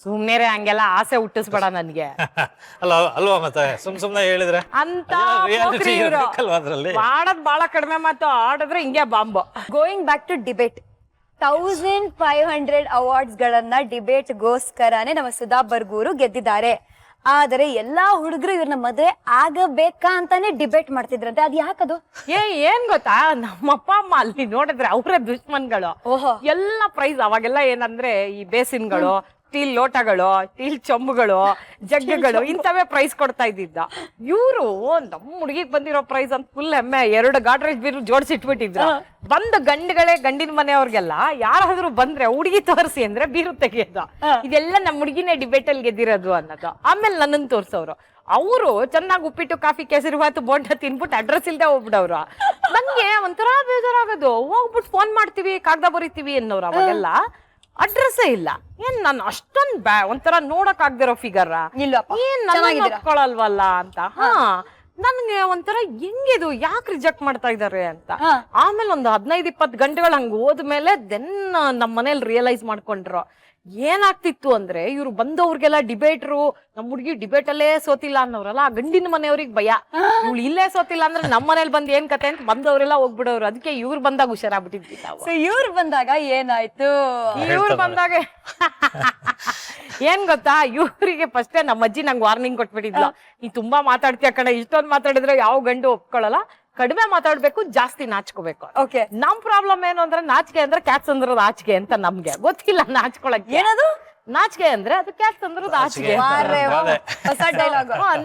ಸುಮ್ನೆರೆ ಹಂಗೆಲ್ಲ ಆಸೆ ಹುಟ್ಟಿಸ್ಬೇಡ ನನ್ಗೆ. ಅಲ್ವಾ ಮತ್ತೆ ಸುಮ್ನೆ ಹೇಳಿದ್ರೆ ಅಂತ ಮಾಡದ್ ಬಾಳ ಕಡಿಮೆ ಮಾತು, ಆಡಿದ್ರೆ ಹಿಂಗೆ bomb. Going back to debate, 1500 awards ಗಳನ್ನ ಡಿಬೇಟ್ ಗೋಸ್ಕರನೇ ನಮ್ಮ ಸುಧಾ ಬರ್ಗೂರು ಗೆದ್ದಿದ್ದಾರೆ. ಆದರೆ ಎಲ್ಲಾ ಹುಡುಗರು ಇವ್ರನ್ನ ಮದ್ವೆ ಆಗಬೇಕಾ ಅಂತಾನೆ ಡಿಬೇಟ್ ಮಾಡ್ತಿದ್ರಂತೆ. ಅದ್ ಯಾಕದು? ಏನ್ ಗೊತ್ತಾ, ನಮ್ಮಪ್ಪ ಅಮ್ಮ ಅಲ್ಲಿ ನೋಡಿದ್ರೆ ಅವರೇ ದುಶ್ಮನ್ಗಳು. ಎಲ್ಲ ಪ್ರೈಸ್ ಅವಾಗೆಲ್ಲ ಏನಂದ್ರೆ ಈ ಬೇಸಿನ್ಗಳು, ಸ್ಟೀಲ್ ಲೋಟಗಳು, ಸ್ಟೀಲ್ ಚೊಂಬುಗಳು, ಜಗ್ಗುಗಳು, ಇಂಥವೇ ಪ್ರೈಸ್ ಕೊಡ್ತಾ ಇದ್ದಿದ್ದ. ಇವ್ರು ನಮ್ಮ ಹುಡುಗಿಗ್ ಬಂದಿರೋ ಪ್ರೈಸ್ ಅಂತ ಫುಲ್ ಹೆಮ್ಮೆ 2 ಗಾಡ್ರೇಜ್ ಬೀರು ಜೋಡಿಸಿಟ್ಬಿಟ್ಟಿದ್ರು. ಬಂದ ಗಂಡಿನ ಮನೆಯವ್ರಿಗೆಲ್ಲ ಯಾರಾದ್ರೂ ಬಂದ್ರೆ ಹುಡುಗಿ ತೋರಿಸಿ ಅಂದ್ರೆ ಬೀರು ತೆಗಿಯೋದು. ಇದೆಲ್ಲ ನಮ್ಮ ಹುಡುಗಿನೇ ಡಿಬೇಟ್ ಅಲ್ಲಿ ಗೆದ್ದಿರೋದು ಅನ್ನೋದು. ಆಮೇಲೆ ನನ್ನನ್ನು ತೋರ್ಸವ್ರು. ಅವರು ಚೆನ್ನಾಗಿ ಉಪ್ಪಿಟ್ಟು, ಕಾಫಿ, ಕೇಸರಿ ಬಾತು, ಬೋಂಡ ತಿನ್ಬಿಟ್ಟು ಅಡ್ರೆಸ್ ಇಲ್ದೆ ಹೋಗ್ಬಿಡವ್ರು. ನಂಗೆ ಒಂಥರ ಬೇಜಾರಾಗೋದು. ಹೋಗ್ಬಿಟ್ಟು ಫೋನ್ ಮಾಡ್ತೀವಿ, ಕಾಗದ ಬರೀತೀವಿ ಅನ್ನೋರು. ಅವಾಗೆಲ್ಲ ಅಡ್ರೆಸ್ಸೇ ಇಲ್ಲ. ಏನ್ ನಾನು ಅಷ್ಟೊಂದ್ ಒಂಥರ ನೋಡಕ್ ಆಗ್ದಿರೋ ಫಿಗರ್, ಏನ್ ನೋಡ್ಕೊಳಲ್ವಲ್ಲ ಅಂತ. ನನ್ಗೆ ಒಂಥರ ಹೆಂಗಿದು, ಯಾಕೆ ರಿಜೆಕ್ಟ್ ಮಾಡ್ತಾ ಇದಾರೆ ಅಂತ. ಆಮೇಲೆ ಒಂದು 15-20 ಗಂಟೆಗಳು ಹಂಗ ಹೋದ್ಮೇಲೆ ದೆನ್ ನಮ್ ಮನೇಲಿ ರಿಯಲೈಸ್ ಮಾಡ್ಕೊಂಡ್ರು ಏನಾಗ್ತಿತ್ತು ಅಂದ್ರೆ, ಇವ್ರು ಬಂದವ್ರಿಗೆಲ್ಲ ಡಿಬೇಟ್ರು, ನಮ್ ಹುಡ್ಗಿ ಡಿಬೇಟ್ ಅಲ್ಲೇ ಸೋತಿಲ್ಲ ಅನ್ನೋರಲ್ಲ, ಆ ಗಂಡಿನ ಮನೆಯವ್ರಿಗೆ ಭಯ, ಇವ್ಳು ಇಲ್ಲೇ ಸೋತಿಲ್ಲ ಅಂದ್ರೆ ನಮ್ ಮನೇಲಿ ಬಂದ್ ಏನ್ ಕತೆ ಅಂತ ಬಂದವ್ರೆಲ್ಲ ಹೋಗ್ಬಿಡೋರು. ಅದಕ್ಕೆ ಇವ್ರು ಬಂದಾಗ ಹುಷಾರಾಗ್ಬಿಟ್ಟಿದ್ವಿ ನಾವು. ಇವ್ರು ಬಂದಾಗ ಏನಾಯ್ತು? ಇವ್ರು ಬಂದಾಗ ಏನ್ ಗೊತ್ತಾ, ಇವ್ರಿಗೆ ಫಸ್ಟೇ ನಮ್ಮ ಅಜ್ಜಿ ನಂಗೆ ವಾರ್ನಿಂಗ್ ಕೊಟ್ಬಿಟ್ಟಿದ್ಲು, ನೀ ತುಂಬಾ ಮಾತಾಡ್ತೀಯ ಕಣ, ಇಷ್ಟೊಂದು ಮಾತಾಡಿದ್ರೆ ಯಾವ ಗಂಡು ಒಪ್ಕೊಳ್ಳಲ್ಲ, ಕಡಿಮೆ ಮಾತಾಡ್ಬೇಕು, ಜಾಸ್ತಿ ನಾಚ್ಕೋಬೇಕು. ನಮ್ ಪ್ರಾಬ್ಲಮ್ ಏನು ಅಂದ್ರೆ, ನಾಚಿಕೆ ಅಂದ್ರೆ ಕ್ಯಾಚ್ ಅಂದ್ರದ್ ಆಚಿಕೆ ಅಂತ. ನಮ್ಗೆ ಗೊತ್ತಿಲ್ಲ ನಾಚ್ಕೊಳಕ್ಕೆ. ಏನದು ನಾಚಿಕೆ ಅಂದ್ರೆ? ಅದು ಕ್ಯಾಚ್ ಅಂದ್ರದ್ ಆಚಿಕೆ.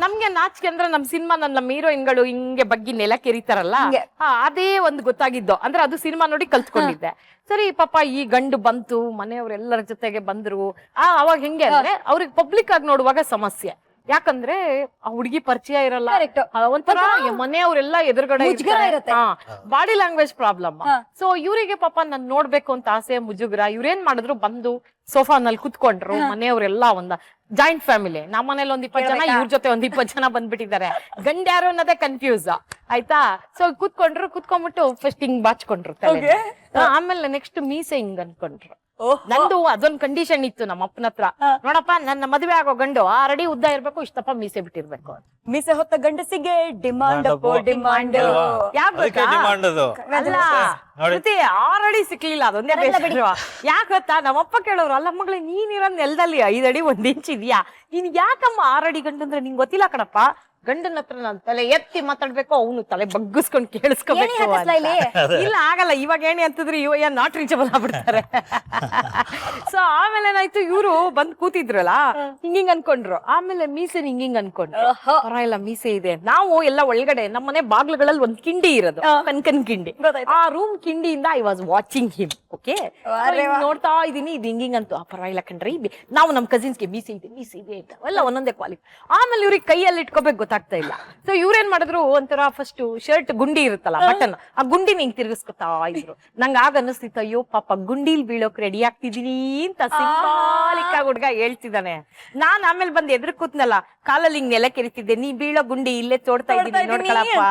ನಮ್ಗೆ ನಾಚಿಕೆ ಅಂದ್ರೆ ನಮ್ ಸಿನಿಮಾ ನಮ್ಮ ಹೀರೋಯಿನ್ಗಳು ಹಿಂಗೆ ಬಗ್ಗೆ ನೆಲ ಕೆರಿತಾರಲ್ಲ, ಅದೇ ಒಂದು ಗೊತ್ತಾಗಿದ್ದು. ಅಂದ್ರೆ ಅದು ಸಿನಿಮಾ ನೋಡಿ ಕಲ್ತ್ಕೊಂಡಿದ್ದೆ. ಸರಿ ಪಾಪ ಈ ಗಂಡು ಬಂತು, ಮನೆಯವ್ರೆಲ್ಲರ ಜೊತೆಗೆ ಬಂದ್ರು. ಅವಾಗ ಹೆಂಗೆ ಅಂದ್ರೆ, ಅವ್ರಿಗೆ ಪಬ್ಲಿಕ್ ಆಗಿ ನೋಡುವಾಗ ಸಮಸ್ಯೆ. ಯಾಕಂದ್ರೆ ಆ ಹುಡುಗಿ ಪರಿಚಯ ಇರಲ್ಲ, ಒಂಥರ ಮನೆಯವ್ರೆಲ್ಲ ಎದುರುಗಡೆ ಬಾಡಿ ಲ್ಯಾಂಗ್ವೇಜ್ ಪ್ರಾಬ್ಲಮ್. ಸೊ ಇವರಿಗೆ ಪಾಪ ನಾನ್ ನೋಡ್ಬೇಕು ಅಂತ ಆಸೆ, ಮುಜುಗ್ರ. ಇವ್ರೇನ್ ಮಾಡಿದ್ರು, ಬಂದು ಸೋಫಾನಲ್ಲಿ ಕುತ್ಕೊಂಡ್ರು. ಮನೆಯವ್ರೆಲ್ಲ ಜಾಯಿಂಟ್ ಫ್ಯಾಮಿಲಿ, ನಮ್ಮ ಮನೇಲಿ 20 ಜನ, ಇವ್ರ ಜೊತೆ 20 ಜನ ಬಂದ್ಬಿಟ್ಟಿದ್ದಾರೆ. ಗಂಡ ಯಾರು ಅನ್ನೋದೇ ಕನ್ಫ್ಯೂಸ್ ಆಯ್ತಾ. ಸೊ ಕುತ್ಕೊಂಡ್ಬಿಟ್ಟು ಫಸ್ಟ್ ಹಿಂಗ್ ಬಾಚ್ಕೊಂಡ್ರು ತಲೆ. ಆಮೇಲೆ ನೆಕ್ಸ್ಟ್ ಮೀಸೆ ಹಿಂಗ್ ಅನ್ಕೊಂಡ್ರು. ನಂದು ಅದೊಂದ್ ಕಂಡೀಷನ್ ಇತ್ತು ನಮ್ಮ ಅಪ್ಪನ ಹತ್ರ, ನೋಡಪ್ಪ ನನ್ನ ಮದುವೆ ಆಗೋ ಗಂಡು ಆಲ್ರೆಡಿ ಉದ್ದ ಇರ್ಬೇಕು, ಇಷ್ಟಪ್ಪ ಮೀಸೆ ಬಿಟ್ಟಿರ್ಬೇಕು. ಮೀಸೆ ಹೊತ್ತ ಗಂಡಸಿಗೆ ಡಿಮಾಂಡ್ ಡಿಮಾಂಡ್. ಆಲ್ರೆಡಿ ಸಿಕ್ಲಿಲ್ಲ, ಅದೊಂದೇ ಬೇಡ. ಯಾಕ ಗೊತ್ತಾ, ನಮ್ಮಪ್ಪ ಕೇಳೋರು, ಅಲ್ಲ ಮಗಳೇ ನೀನಿರೋ ನೆಲದಲ್ಲಿ 5 ಅಡಿ 1 ಇಂಚ್ ಇದೆಯಾ, ನೀನ್ ಯಾಕಮ್ಮ 6 ಅಡಿ ಗಂಡು ಅಂದ್ರೆ ನಿಂಗೆ ಗೊತ್ತಿಲ್ಲ ಕಣಪ್ಪ, ಗಂಡನ ಹತ್ರ ನಾನು ತಲೆ ಎತ್ತಿ ಮಾತಾಡ್ಬೇಕು, ಅವನು ತಲೆ ಬಗ್ಗಿಸ್ಕೊಂಡು ಕೇಳಿಸ್ಕೋಬೇಕು. ಇಲ್ಲ ಆಗಲ್ಲ, ಇವಾಗ ಏನೇ ಅಂತಂದ್ರೆ ಇವ ನಾಟ್ ರೀಚಬಲ್ ಆಗ್ಬಿಡ್ತಾರೆ. ಸೊ ಆಮೇಲೆ ಏನಾಯ್ತು, ಇವ್ರು ಬಂದ್ ಕೂತಿದ್ರಲ್ಲ, ಹಿಂಗಿಂಗ್ ಅನ್ಕೊಂಡ್ರು. ಆಮೇಲೆ ಮೀಸೆ ಹಿಂಗಿಂಗ್ ಅನ್ಕೊಂಡ್ರು, ಪರವಾಗಿಲ್ಲ ಮೀಸೆ ಇದೆ. ನಾವು ಎಲ್ಲ ಒಳಗಡೆ ನಮ್ಮ ಮನೆ ಬಾಗ್ಲುಗಳಲ್ಲಿ ಒಂದ್ ಕಿಂಡಿ ಇರೋದು, ಕನ್ಕನ್ ಕಿಂಡಿ. ಆ ರೂಮ್ ಕಿಂಡಿಯಿಂದ I was watching him. Okay, ನೋಡ್ತಾ ಇದೀನಿ, ಇದು ಹಿಂಗಿಂಗ್ ಅಂತು. ಪರವಾಗಿಲ್ಲ ಕಣ್ರಿ, ನಾವು ನಮ್ ಕಸಿನ್ಸ್ಗೆ ಮೀಸೆ ಇದೆ ಅಂತ ಎಲ್ಲ ಒಂದೊಂದೇ ಕ್ವಾಲಿಟಿ. ಆಮೇಲೆ ಇವ್ರಿಗೆ ಕೈಯಲ್ಲಿ ಇಟ್ಕೋಬೇಕು ಗೊತ್ತಾಗ್ತಾ ಇಲ್ಲ. ಸೊ ಇವ್ರೇನ್ ಮಾಡಿದ್ರು, ಒಂಥರ ಫಸ್ಟ್ ಶರ್ಟ್ ಗುಂಡಿ ಇರುತ್ತಲ್ಲ ಬಟನ್, ಆ ಗುಂಡಿನ ಹಿಂಗ್ ತಿರ್ಗಿಸ್ಕೊತಾ ಇದ್ರು. ನಂಗೆ ಆಗ ಅನಿಸ್ತಿತ್ತು, ಅಯ್ಯೋ ಪಾಪ ಗುಂಡಿಲ್ ಬೀಳೋಕ್ ರೆಡಿ ಆಗ್ತಿದೀನಿ ಅಂತ ಸಿಂಬಾಲಿಕ್ ಆಗಿ ಹುಡ್ಗ ಹೇಳ್ತಿದ್ದಾನೆ. ನಾನ್ ಆಮೇಲೆ ಬಂದ್ ಎದುರು ಕೂತ್ನಲ್ಲ, ಕಾಲಲ್ಲಿ ಹಿಂಗ್ ನೆಲ ಕೆರಿತಿದ್ದೆ, ನೀ ಬೀಳೋ ಗುಂಡಿ ಇಲ್ಲೇ ತೋಡ್ತಾ ಇದ್ದೀನಿ ನೋಡ್ಕೊಳಪ್ಪ.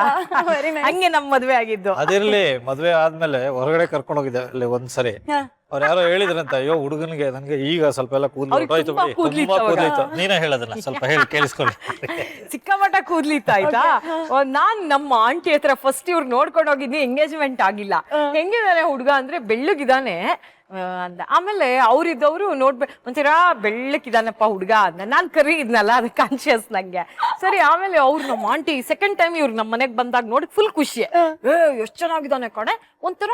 ಹಂಗೆ ನಮ್ ಮದ್ವೆ ಆಗಿದ್ದು. ಅದಿರ್ಲಿ, ಮದ್ವೆ ಆದ್ಮೇಲೆ ಹೊರಗಡೆ ಕರ್ಕೊಂಡು ಹೋಗಿದ್ದೆ ಅಲ್ಲಿ ಒಂದ್ಸರಿ. ಅವ್ರು ಯಾರೋ ಹೇಳಿದ್ರಂತ, ಅಯ್ಯೋ ಹುಡುಗನಿಗೆ ನನ್ಗೆ ಈಗ ಸ್ವಲ್ಪ ಎಲ್ಲ ಕೂದ್ಲಿತ್ತು. ನೀನೇ ಹೇಳೋದನ್ನ ಸ್ವಲ್ಪ ಹೇಳಿ ಕೇಳಿಸ್ಕೊಳ್ಳಿ. ಸಿಕ್ಕಾಪಟ್ಟ ಕೂದ್ಲಿತ್ತು ಆಯ್ತಾ. ನಾನ್ ನಮ್ಮ ಆಂಟಿ ಹತ್ರ ಫಸ್ಟ್ ಇವ್ರು ನೋಡ್ಕೊಂಡು ಹೋಗಿದ್ನಿ, ಎಂಗೇಜ್ಮೆಂಟ್ ಆಗಿಲ್ಲ. ಹೆಂಗಿದಾನೆ ಹುಡುಗ ಅಂದ್ರೆ ಬೆಳ್ಳಗಿದಾನೆ ಅಂದ. ಆಮೇಲೆ ಅವ್ರಿದ್ದವ್ರು ನೋಡ್ಬೇಕು, ಒಂಥರ ಬೆಳ್ಳಕ್ಕಿದಾನಪ್ಪ ಹುಡುಗ ಅಂದ. ನಾನ್ ಕರಿ ಇದ್ನಲ್ಲ, ಅದು ಕಾನ್ಶಿಯಸ್ ನಂಗೆ. ಸರಿ, ಆಮೇಲೆ ಅವ್ರು ನಮ್ಮ ಆಂಟಿ ಸೆಕೆಂಡ್ ಟೈಮ್ ಇವ್ರು ನಮ್ಮ ಮನೆಗ್ ಬಂದಾಗ ನೋಡಿ ಫುಲ್ ಖುಷಿ. ಎಷ್ಟ್ ಚೆನ್ನಾಗಿದ್ದಾನೆ ಕಣೆ, ಒಂಥರ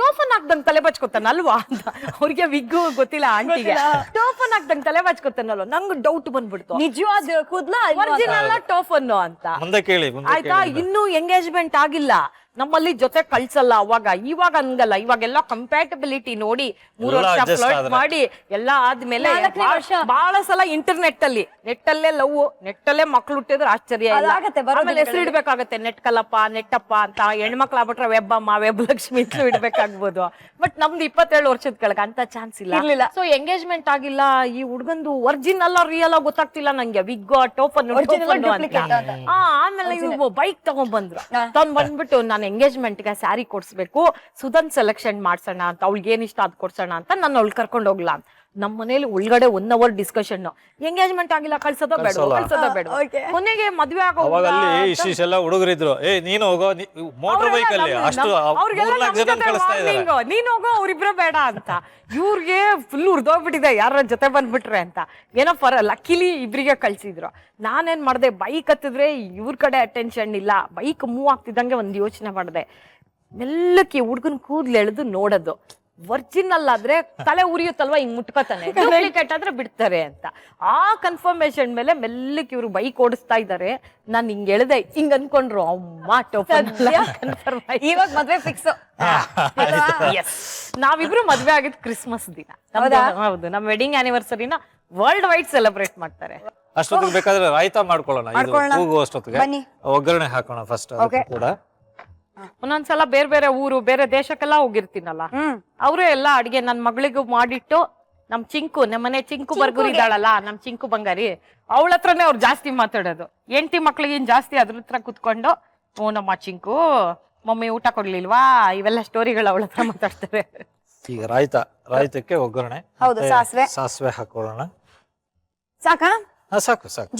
ಟೋಫನ್ ಹಾಕ್ದಂಗ್ ತಲೆ ಬಚ್ಕೊತಾನಲ್ವಾ ಅಂತ. ಅವ್ರಿಗೆ ವಿಗ್ಗು ಗೊತ್ತಿಲ್ಲ ಆಂಟಿಗೆ. ಟೋಫನ್ ಹಾಕ್ದಂಗ್ ತಲೆ ಬಚ್ಕೊತಾನಲ್ವ, ನಂಗ್ ಡೌಟ್ ಬಂದ್ಬಿಡ್ತು, ನಿಜವಾದ ಕೂದ್ಲ ಒರಿಜಿನಲ್ ಟೋಫನ್ ಅಂತ. ಮುಂದೆ ಕೇಳಿ ಆಯ್ತಾ. ಇನ್ನೂ ಎಂಗೇಜ್ಮೆಂಟ್ ಆಗಿಲ್ಲ. ನಮ್ಮಲ್ಲಿ ಜೊತೆ ಕಳ್ಸಲ್ಲ ಅವಾಗ. ಇವಾಗ ಹಂಗಲ್ಲ, ಇವಾಗೆಲ್ಲ ಕಂಪ್ಯಾಟಬಿಲಿಟಿ ನೋಡಿ 3 ವರ್ಷ adjust ಫ್ಲರ್ಟ್ ಆದ್ರೆ. ಮಾಡಿ ಎಲ್ಲ ಆದ್ಮೇಲೆ 4ನೇ ವರ್ಷ. ಬಹಳ ಸಲ ಇಂಟರ್ನೆಟ್ ಅಲ್ಲಿ ನೆಟ್ಟಲ್ಲೇ ಲವ್, ನೆಟ್ಟಲ್ಲೇ ಮಕ್ಳು ಹುಟ್ಟಿದ್ರೆ ಆಶ್ಚರ್ಯ ಇಲ್ಲ. ಅದಾಗತ್ತೆ, ಬರೋ ಆಮೇಲೆ ಹೆಸರು ಇಡ್ಬೇಕಾಗತ್ತೆ, ನೆಟ್ಕಲ್ಲಪ್ಪ ನೆಟ್ಟಪ್ಪ ಅಂತ. ಹೆಣ್ಮಕ್ಳಾಗ್ಬಿಟ್ರೆ ವೆಬ್ ಅಮ್ಮ, ವೆಬ್ ಲಕ್ಷ್ಮಿ ಅಂತ ಇಡ್ಬೇಕಾಗ್ಬೋದು. ಬಟ್ ನಮ್ದು 27 ವರ್ಷದ ಕೆಳಗೆ ಅಂತ ಚಾನ್ಸ್ ಇಲ್ಲ. ಸೊ ಎಂಗೇಜ್ಮೆಂಟ್ ಆಗಿಲ್ಲ. ಈ ಹುಡ್ಗಂದು ಒರಿಜಿನಲ್ ರಿಯಲ್ ಗೊತ್ತಾಗ್ತಿಲ್ಲ ನಂಗೆ. ವಿಗ್ ಟೋಪನ್ ಆಮೇಲೆ ಇವ್ರು ಬೈಕ್ ತಗೊಂಡ್ಬಂದ್ರು. ಬಂದ್ಬಿಟ್ಟು ನಾನು ಎಂಗೇಜ್ಮೆಂಟ್ ಗೆ ಸ್ಯಾರಿ ಕೊಡ್ಸ್ಬೇಕು, ಸುಧನ್ ಸೆಲೆಕ್ಷನ್ ಮಾಡ್ಸೋಣ ಅಂತ, ಅವಳಿಗೆ ಏನ್ ಇಷ್ಟ ಅದ್ ಕೊಡ್ಸೋಣ ಅಂತ ನಾನು ಅವಳು ಕರ್ಕೊಂಡು ಹೋಗ್ಲಾ. ನಮ್ಮ ಮನೇಲಿ ಒಳಗಡೆ 1 hour ಡಿಸ್ಕಷನ್. ಎಂಗೇಜ್ಮೆಂಟ್ ಆಗಿಲ್ಲ, ಕಳ್ಸೋದೋ ಬೇಡ, ಕಳ್ಸೋದೋ ಬೇಡ. ಕೊನೆಗೆ ಮದ್ವೆ ಅವಾಗಲ್ಲಿ ಇಷ್ಟೆಲ್ಲ ಹುಡುಗರಿದ್ರು, ನೀನು ಹೋಗೋ ಮೋಟರ್ ಬೈಕ್ ಅಲ್ಲಿ ಅಷ್ಟು 4-4 ಜನ ಕಳಿಸ್ತಾ ಇದ್ದಾರೆ. ನೀನ್ ಹೋಗೋ, ಅವ್ರಿಬ್ರೆ ಬೇಡ ಅಂತ. ಇವ್ರಿಗೆ ಫುಲ್ ಉರ್ದೋಗ್ಬಿಟ್ಟಿದೆ ಯಾರ ಜೊತೆ ಬಂದ್ಬಿಟ್ರೆ ಅಂತ. ಏನೋ ಲಕ್ಕಿಲಿ ಇಬ್ರಿಗೆ ಕಳ್ಸಿದ್ರು. ನಾನೇನ್ ಮಾಡ್ದೆ, ಬೈಕ್ ಹತ್ತಿದ್ರೆ ಇವ್ರ ಕಡೆ ಅಟೆನ್ಷನ್ ಇಲ್ಲ. ಬೈಕ್ ಮೂವ್ ಆಗ್ತಿದ್ದಂಗೆ ಒಂದ್ ಯೋಚನೆ ಮಾಡ್ದೆ, ಮೆಲ್ಲಕ್ಕೆ ಹುಡ್ಗನ್ ಕೂದ್ಲು ಎಳೆದು ನೋಡೋದು. ಒರಿಜಿನಲ್ ಆದ್ರೆ ತಲೆ ಉರಿಯುತ್ತಲ್ವಾ, ಹಿಂಗ್ ಮುಟ್ಕೋತಾನೆ. ಡೂಪ್ಲಿಕೇಟ್ ಆದ್ರೆ ಬಿಡ್ತಾರೆ ಅಂತ. ಆ ಕನ್ಫರ್ಮೇಶನ್ ಮೇಲೆ ಮೆಲ್ಲಕ್ಕೆ ಇವ್ರು ಬೈಕ್ ಓಡಿಸ್ತಾ ಇದಾರೆ. ನಾನ್ ಹಿಂಗ್ ಎಳ್ದೆ, ಹಿಂಗ್ ಅನ್ಕೊಂಡ್ರು ಅಮ್ಮ ಇವಾಗ ಮದ್ವೆ ಫಿಕ್ಸ್. ನಾವಿಬ್ರು ಮದ್ವೆ ಆಗಿದ್ ಕ್ರಿಸ್ಮಸ್ ದಿನ. ಹೌದು, ನಮ್ ವೆಡ್ಡಿಂಗ್ ಆನಿವರ್ಸರಿನ ವರ್ಲ್ಡ್ ವೈಡ್ ಸೆಲೆಬ್ರೇಟ್ ಮಾಡ್ತಾರೆ. ಅಷ್ಟೊತ್ತಿಗೆ ಬೇಕಾದ್ರೆ ರಾಯ್ತಾ ಮಾಡ್ಕೊಳ್ಳೋಣ. ಹೋಗುವಷ್ಟೊತ್ತಿಗೆ ಒಗ್ಗರಣೆ ಹಾಕೋಣ ಫಸ್ಟ್ ಕೂಡ. ಒಂದೊಂದ್ಸಲ ಬೇರೆ ಬೇರೆ ಊರು, ಬೇರೆ ದೇಶಕ್ಕೆಲ್ಲ ಹೋಗಿರ್ತೀನಲ್ಲ, ಅವ್ರು ಎಲ್ಲ ಅಡ್ಗೆ ನನ್ ಮಗಳಿಗೂ ಮಾಡಿಟ್ಟು, ನಮ್ ಚಿಂಕು, ನಮ್ಮನೆ ಚಿಂಕು ಬರ್ಗೂರ್ ಇದ್ದಾಳಲ್ಲ, ನಮ್ ಚಿಂಕು ಬಂಗಾರಿ, ಅವಳ ಹತ್ರನೇ ಅವ್ರು ಜಾಸ್ತಿ ಮಾತಾಡೋದು. ಹೆಂಡತಿ ಮಕ್ಳಿಗಿನ್ ಜಾಸ್ತಿ ಅದ್ರ ಹತ್ರ ಕುತ್ಕೊಂಡು, ಓ ನಮ್ಮ ಚಿಂಕು ಮಮ್ಮಿ ಊಟ ಕೊಡ್ಲಿಲ್ವಾ, ಇವೆಲ್ಲ ಸ್ಟೋರಿಗಳು ಅವಳ ಹತ್ರ ಮಾತಾಡ್ತಾರೆ. ಈಗ ರಾಯ್ತಕ್ಕೆ ಒಗ್ಗರಣೆ, ಸಾಸಿವೆ ಹಾಕೊಳ್ಳೋಣ. ಸಾಕಾ? ಸಾಕು ಸಾಕು.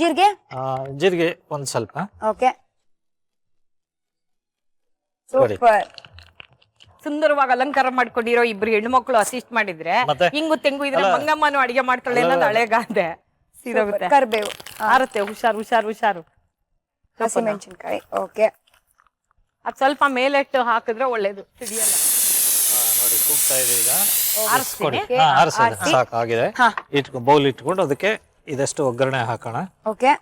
ಜೀರಿಗೆ ಒಂದ್ ಸ್ವಲ್ಪ. ಸುಂದರವಾಗಿ ಅಲಂಕಾರ ಮಾಡ್ಕೊಂಡಿರೋ ಇಬ್ರು ಹೆಣ್ಮಕ್ಳು ಅಸಿಸ್ಟ್ ಮಾಡಿದ್ರೆ, ಹಿಂಗು ತೆಂಗು ಇದ್ರೆ ಮಂಗಮ್ಮನು ಅಡಿಗೆ ಮಾಡ್ತಾಳೆ ಅನ್ನೋದು ಹಳೆಗಾದೆ. ಸೀದೋಗುತ್ತೆ, ಕರ್ಬೇವು ಆರುತ್ತೆ. ಹುಷಾರು. ಹಸಿಮೆಣಸಿನಕಾಯಿ. ಓಕೆ, ಅದ್ ಸ್ವಲ್ಪ ಮೇಲೆಟ್ಟು ಹಾಕಿದ್ರೆ ಒಳ್ಳೇದು, ಸಿಡಿಯಲ್ಲ. ನೋಡಿ ಕೂಗ್ತಾ ಇದೆ ಈಗ. ಸಾಕಾಗಿದೆ. ಬೌಲ್ ಇಟ್ಕೊಂಡು ಅದಕ್ಕೆ ಇದಷ್ಟು ಒಗ್ಗರಣೆ ಹಾಕೋಣ. ಓಕೆ,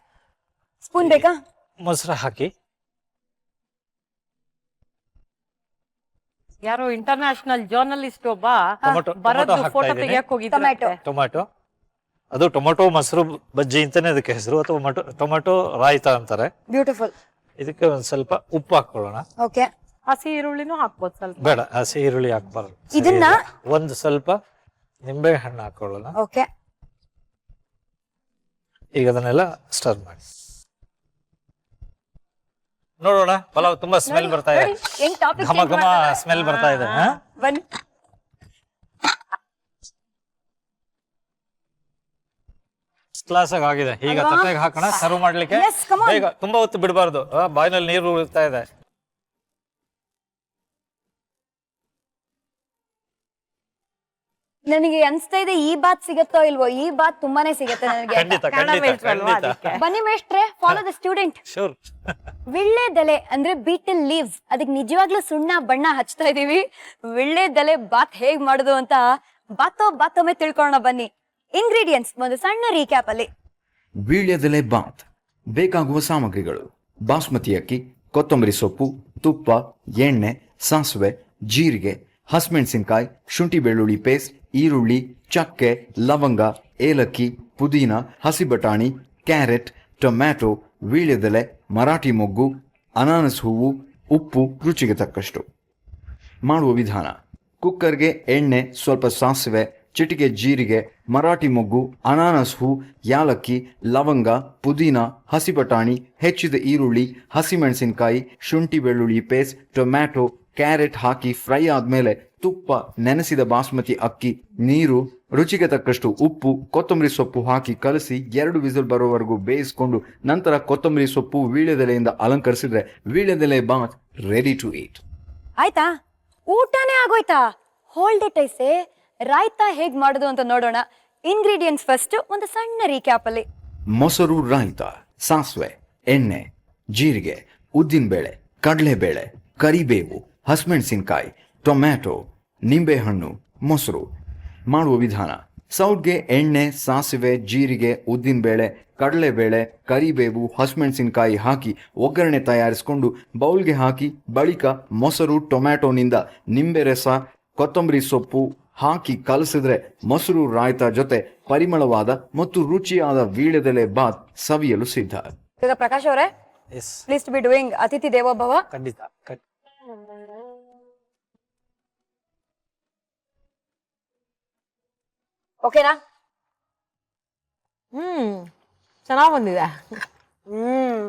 ಸ್ಪೂನ್ ಬೇಕಾ? ಮೊಸರು ಹಾಕಿ. ಯಾರೋ ಇಂಟರ್ನ್ಯಾಷನಲ್ ಜರ್ನಲಿಸ್ಟ್ ಒಬ್ಬ ಬರದ್ದು ಫೋಟೋ ತೆಗಿಯಕ್ ಹೋಗಿದ್ರು. ಟೊಮ್ಯಾಟೊ, ಅದು ಟೊಮೆಟೊ ಮೊಸರು ಬಜ್ಜಿ ಅಂತಾನೆ ಅದಕ್ಕೆ ಹೆಸರು, ಅಥವಾ ಟೊಮೆಟೊ ರಾಯ್ತಾ ಅಂತಾರೆ. ಬ್ಯೂಟಿಫುಲ್. ಇದಕ್ಕೆ ಒಂದ್ ಸ್ವಲ್ಪ ಉಪ್ಪು ಹಾಕೊಳ್ಳೋಣ. ಓಕೆ, ಹಸಿ ಈರುಳ್ಳಿನೂ ಹಾಕ್ಬೋದು ಸ್ವಲ್ಪ. ಬೇಡ, ಹಸಿ ಈರುಳ್ಳಿ ಹಾಕ್ಬಾರ್ದು. ಇದನ್ನ ಒಂದು ಸ್ವಲ್ಪ ನಿಂಬೆ ಹಣ್ಣು ಹಾಕೊಳ್ಳೋಣ. ಓಕೆ, ಈಗ ಅದನ್ನೆಲ್ಲ ಸ್ಟರ್ ಮಾಡಿ ನೋಡೋಣ. ಪಲಾವ್ ತುಂಬಾ ಸ್ಮೆಲ್ ಬರ್ತಾ ಇದೆ, ಘಮ ಘಮ ಸ್ಮೆಲ್ ಬರ್ತಾ ಇದೆ. ಬನ್ನಿ, ಕ್ಲಾಸ್ ಆಗಿದೆ. ಈಗ ತಟ್ಟೆಗೆ ಹಾಕೋಣ, ಸರ್ವ್ ಮಾಡ್ಲಿಕ್ಕೆ. ಬೇಗ, ತುಂಬಾ ಹೊತ್ತು ಬಿಡಬಾರ್ದು, ಬಾಯಿನಲ್ಲಿ ನೀರು ಉಳಿತಾ ಇದೆ. ನನಗೆ ಅನ್ಸ್ತಾ ಇದೆ ಈ ಬಾತ್ ಸಿಗತ್ತೋ ಇಲ್ವೋ. ಈ ಬಾತ್ ತುಂಬಾನೇ ಸಿಗತ್ತೆ ನನಗೆ. ಬನ್ನಿ ಮೇಷ್ಟ್ರೆ, ಫಾಲೋ ದ ಸ್ಟೂಡೆಂಟ್. ವಿಳ್ಳೆದೆಲೆ ಅಂದ್ರೆ ಬೀಟಲ್ ಲೀವ್ಸ್, ಅದಕ್ಕೆ ನಿಜವಾಗ್ಲೂ ಸುಣ್ಣ ಬಣ್ಣ ಹಚ್ತಾ ಇದೀವಿ. ವಿಳ್ಳೆದೆಲೆ ಬಾತ್ ಹೇಗ್ ಮಾಡುದು ಅಂತ ಬಾತೊಮ್ಮೆ ತಿಳ್ಕೊಳ್ಳೋಣ ಬನ್ನಿ. ಇಂಗ್ರೀಡಿಯೆಂಟ್ಸ್ ಒಂದು ಸಣ್ಣ ರೀಕ್ಯಾಪ್ ಅಲ್ಲಿ. ವೀಳ್ಯದೆಲೆ ಬಾತ್ ಬೇಕಾಗುವ ಸಾಮಗ್ರಿಗಳು: ಬಾಸ್ಮತಿ ಅಕ್ಕಿ, ಕೊತ್ತಂಬರಿ ಸೊಪ್ಪು, ತುಪ್ಪ, ಎಣ್ಣೆ, ಸಾಸಿವೆ, ಜೀರಿಗೆ, ಹಸಿಮೆಣಸಿನಕಾಯಿ, ಶುಂಠಿ ಬೆಳ್ಳುಳ್ಳಿ ಪೇಸ್ಟ್, ಈರುಳ್ಳಿ, ಚಕ್ಕೆ, ಲವಂಗ, ಏಲಕ್ಕಿ, ಪುದೀನ, ಹಸಿ ಬಟಾಣಿ, ಕ್ಯಾರೆಟ್, ಟೊಮ್ಯಾಟೊ, ವೀಳ್ಯದೆಲೆ, ಮರಾಠಿ ಮೊಗ್ಗು, ಅನಾನಸ್ ಹೂವು, ಉಪ್ಪು ರುಚಿಗೆ ತಕ್ಕಷ್ಟು. ಮಾಡುವ ವಿಧಾನ: ಕುಕ್ಕರ್ಗೆ ಎಣ್ಣೆ, ಸ್ವಲ್ಪ ಸಾಸಿವೆ, ಚಿಟಿಕೆ ಜೀರಿಗೆ, ಮರಾಠಿ ಮೊಗ್ಗು, ಅನಾನಸ್ ಹೂ, ಯಾಲಕ್ಕಿ, ಲವಂಗ, ಪುದೀನ, ಹಸಿ ಬಟಾಣಿ, ಹೆಚ್ಚಿದ ಈರುಳ್ಳಿ, ಹಸಿಮೆಣಸಿನಕಾಯಿ, ಶುಂಠಿ ಬೆಳ್ಳುಳ್ಳಿ ಪೇಸ್ಟ್, ಟೊಮ್ಯಾಟೊ, ಕ್ಯಾರೆಟ್ ಹಾಕಿ ಫ್ರೈ ಆದ್ಮೇಲೆ ತುಪ್ಪ, ನೆನೆಸಿದ ಬಾಸ್ಮತಿ ಅಕ್ಕಿ, ನೀರು, ರುಚಿಗೆ ತಕ್ಕಷ್ಟು ಉಪ್ಪು, ಕೊತ್ತಂಬರಿ ಸೊಪ್ಪು ಹಾಕಿ ಕಲಸಿ 2 ವಿಸಿಲ್ ಬರೋವರೆಗೂ ಬೇಯಿಸಿಕೊಂಡು ನಂತರ ಕೊತ್ತಂಬರಿ ಸೊಪ್ಪು, ವೀಳ್ಯದೆಲೆಯಿಂದ ಅಲಂಕರಿಸಿದ್ರೆ ವೀಳ್ಯದೆಲೆ ಬಾತ್ ರೆಡಿ ಟು ಈಟ್. ಆಯ್ತಾ? ಊಟನೇ ಆಗೋಯ್ತಾ? ಹೋಲ್ಡ್ ಇಟ್ ಐಸೆ. ರಾಯ್ತಾ ಹೇಗ್ ಮಾಡೋದು ಅಂತ ನೋಡೋಣ. ಇಂಗ್ರೀಡಿಯೆಂಟ್ಸ್ ಫಸ್ಟ್ ಒಂದು ಸಣ್ಣ ರೀಕ್ಯಾಪ್ ಅಲ್ಲಿ. ಮೊಸರು ರಾಯ್ತಾ: ಸಾಸಿವೆ, ಎಣ್ಣೆ, ಜೀರಿಗೆ, ಉದ್ದಿನಬೇಳೆ, ಕಡಲೆಬೇಳೆ, ಕರಿಬೇವು, ಹಸಿಮೆಣಸಿನಕಾಯಿ, ಟೊಮ್ಯಾಟೊ, ನಿಂಬೆಹಣ್ಣು, ಮೊಸರು. ಮಾಡುವ ವಿಧಾನ: ಸೌಟ್ಗೆ ಎಣ್ಣೆ, ಸಾಸಿವೆ, ಜೀರಿಗೆ, ಉದ್ದಿನಬೇಳೆ, ಕಡಲೆಬೇಳೆ, ಕರಿಬೇವು, ಹಸಿಮೆಣಸಿನಕಾಯಿ ಹಾಕಿ ಒಗ್ಗರಣೆ ತಯಾರಿಸಿಕೊಂಡು ಬೌಲ್ಗೆ ಹಾಕಿ ಬಳಿಕ ಮೊಸರು, ಟೊಮ್ಯಾಟೊನಿಂದ ನಿಂಬೆ ರಸ, ಕೊತ್ತಂಬರಿ ಸೊಪ್ಪು ಹಾಕಿ ಕಲಸಿದ್ರೆ ಮೊಸರು ರಾಯ್ತ ಜೊತೆ ಪರಿಮಳವಾದ ಮತ್ತು ರುಚಿಯಾದ ವೀಳ್ಯದೆಲೆ ಬಾತ್ ಸವಿಯಲು ಸಿದ್ಧ. ಈಗ ಪ್ರಕಾಶ್ ಅವರೇ, yes please to be doing ಅತಿಥಿ ದೇವೋಭವ. ಖಂಡಿತ ಓಕೆನಾ? ಚೆನ್ನಾಗ್ ಬಂದಿದೆ. ಹ್ಮ್,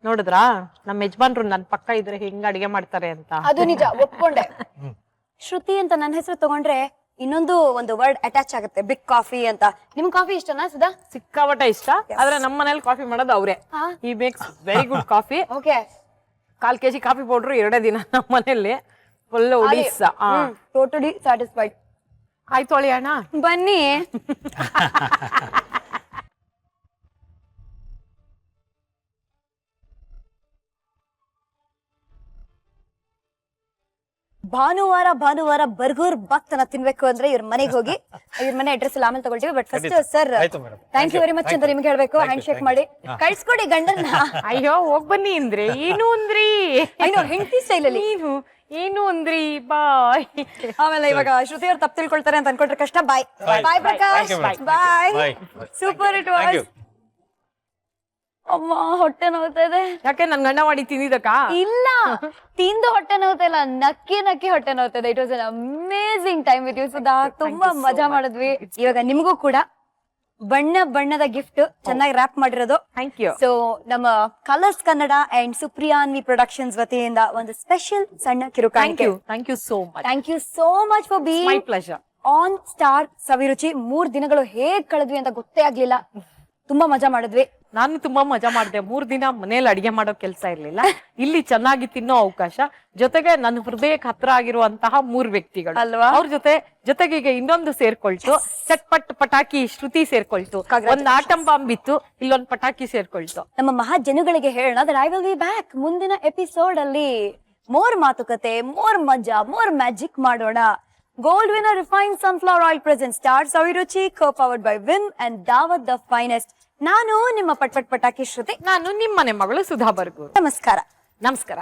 ನೋಡಿದ್ರಾ ನಮ್ಮ ಯಜಮಾನ್ರು ನನ್ ಪಕ್ಕ ಇದ್ರೆ ಹೆಂಗ್ ಅಡಿಗೆ ಮಾಡ್ತಾರೆ ಅಂತ. ಅದು ನಿಜ, ಒಪ್ಕೊಂಡೆ. ಶ್ರುತಿ ಅಂತ ನನ್ನ ಹೆಸರು ತಗೊಂಡ್ರೆ ಇನ್ನೊಂದು ಒಂದು ವರ್ಡ್ ಅಟ್ಯಾಚ್ ಆಗುತ್ತೆ, ಬಿಗ್ ಕಾಫಿ ಅಂತ. ನಿಮ್ ಕಾಫಿ ಇಷ್ಟನಾ ಸುಧಾ? ಸಿಕ್ಕಾಪಟ್ಟೆ ಇಷ್ಟ. ಆದ್ರೆ ನಮ್ಮ ಮನೇಲಿ ಕಾಫಿ ಮಾಡೋದು ಅವ್ರೆ. ಈ makes very good coffee. Okay, 1/4 kg coffee powder 2 ದಿನ ನಮ್ಮ ಮನೇಲಿ ಫುಲ್ ಒಡಿಸ್. Totally satisfied. ಆಯ್ತು ಅಳಿ ಅಣ್ಣ, ಬನ್ನಿ. ಭಾನುವಾರ ಬರ್ಗೂರ್ ಭಕ್ತನ ತಿನ್ಬೇಕು ಅಂದ್ರೆ ಇವ್ರ ಮನೆಗೆ ಹೋಗಿ, ಇವ್ರ ಮನೆ ಅಡ್ರೆಸ್ ಎಲ್ಲ ಆಮೇಲೆ ತಗೊಳ್ತೀವಿ. But first sir thank you very much ಅಂತ ನಿಮ್ಗೆ ಹೇಳ್ಬೇಕು. ಹ್ಯಾಂಡ್ ಶೇಕ್ ಮಾಡಿ ಕಳ್ಸ್ಕೊಡಿ ಗಂಡನ್ನ. ಅಯ್ಯೋ ಹೋಗ್ ಬನ್ನಿ ಅಂದ್ರೆ ಏನು ಅಂದ್ರಿ? ಏನೋ ಹೆಂಡತಿ ಸ್ಟೈಲ್ ಅಲ್ಲಿ ಏನು ಅಂದ್ರಿ? ಬಾಯ್. ಆಮೇಲೆ ಇವಾಗ ಶ್ರುತಿ ಅವ್ರು ತಪ್ಪು ತಿಳ್ಕೊಳ್ತಾರೆ ಅಂತ ಅನ್ಕೊಂಡ್ರೆ ಕಷ್ಟ. Bye bye Prakash, bye. Super it was. ಅಮ್ಮ ಹೊಟ್ಟೆ ನೋವ್ತಾ ಇದೆ. ಯಾಕೆ ನನ್ ಗಂಡ ಮಾಡಿ ತಿಂದಿದ್ದಕ್ಕ? ಇಲ್ಲ, ತಿಂದು ಹೊಟ್ಟೆ ನೋವ್ತಾ ಇಲ್ಲ, ನಕ್ಕಿ ಹೊಟ್ಟೆ ನೋವ್ತಾ ಇದೆ. It was an amazing time with you Sudha. ತುಂಬಾ ಮಜಾ ಮಾಡಿದ್ವಿ. ಇವಾಗ ನಿಮ್ಗೂ ಕೂಡ ಬಣ್ಣದ ಗಿಫ್ಟ್ ಚೆನ್ನಾಗಿ ರ್ಯಾಪ್ ಮಾಡಿರೋದು. Thank you. ಸೊ ನಮ್ಮ Colors Kannada and Supriyanvi productions ವತಿಯಿಂದ ಒಂದು ಸ್ಪೆಷಲ್ ಸಣ್ಣ ಕಿರುಕಾಣಿಕೆ. Thank you so much. Thank you so much for my being pleasure on star Saviruchi. 3 ದಿನಗಳು ಹೇಗ್ ಕಳೆದ್ವಿ ಅಂತ ಗೊತ್ತೇ ಆಗ್ಲಿಲ್ಲ. ತುಂಬಾ ಮಜಾ ಮಾಡಿದ್ವಿ. ನಾನು ತುಂಬಾ ಮಜಾ ಮಾಡಿದೆ. 3 ದಿನ ಮನೇಲಿ ಅಡಿಗೆ ಮಾಡೋ ಕೆಲಸ ಇರ್ಲಿಲ್ಲ. ಇಲ್ಲಿ ಚೆನ್ನಾಗಿ ತಿನ್ನೋ ಅವಕಾಶ, ಜೊತೆಗೆ ನನ್ನ ಹೃದಯಕ್ಕೆ ಹತ್ರ ಆಗಿರುವಂತಹ 3 ವ್ಯಕ್ತಿಗಳು ಅಲ್ವಾ? ಅವ್ರ ಜೊತೆಗೆ ಈಗ ಇನ್ನೊಂದು ಸೇರ್ಕೊಳ್ತು. ಚಟ್ಪಟ್ ಪಟಾಕಿ ಶ್ರುತಿ ಸೇರ್ಕೊಳ್ತು. ಒಂದ್ ಆಟಂ ಬಾಂಬ್ ಇತ್ತು, ಇಲ್ಲೊಂದ್ ಪಟಾಕಿ ಸೇರ್ಕೊಳ್ತು. ನಮ್ಮ ಮಹಾಜನಗಳಿಗೆ ಹೇಳೋಣ that I will be back. ಮುಂದಿನ ಎಪಿಸೋಡ್ ಅಲ್ಲಿ ಮೋರ್ ಮಾತುಕತೆ, ಮೋರ್ ಮಜಾ, ಮೋರ್ ಮ್ಯಾಜಿಕ್ ಮಾಡೋಣ. Gold winner refined sunflower oil present star Saviruchi, co-powered by Vim and Daawat the Finest. ನಾನು ನಿಮ್ಮ ಪಟಾಕಿ ಶ್ರುತಿ. ನಾನು ನಿಮ್ಮನೆ ಮಗಳು ಸುಧಾ ಬರ್ಗೂರ್. ನಮಸ್ಕಾರ. ನಮಸ್ಕಾರ.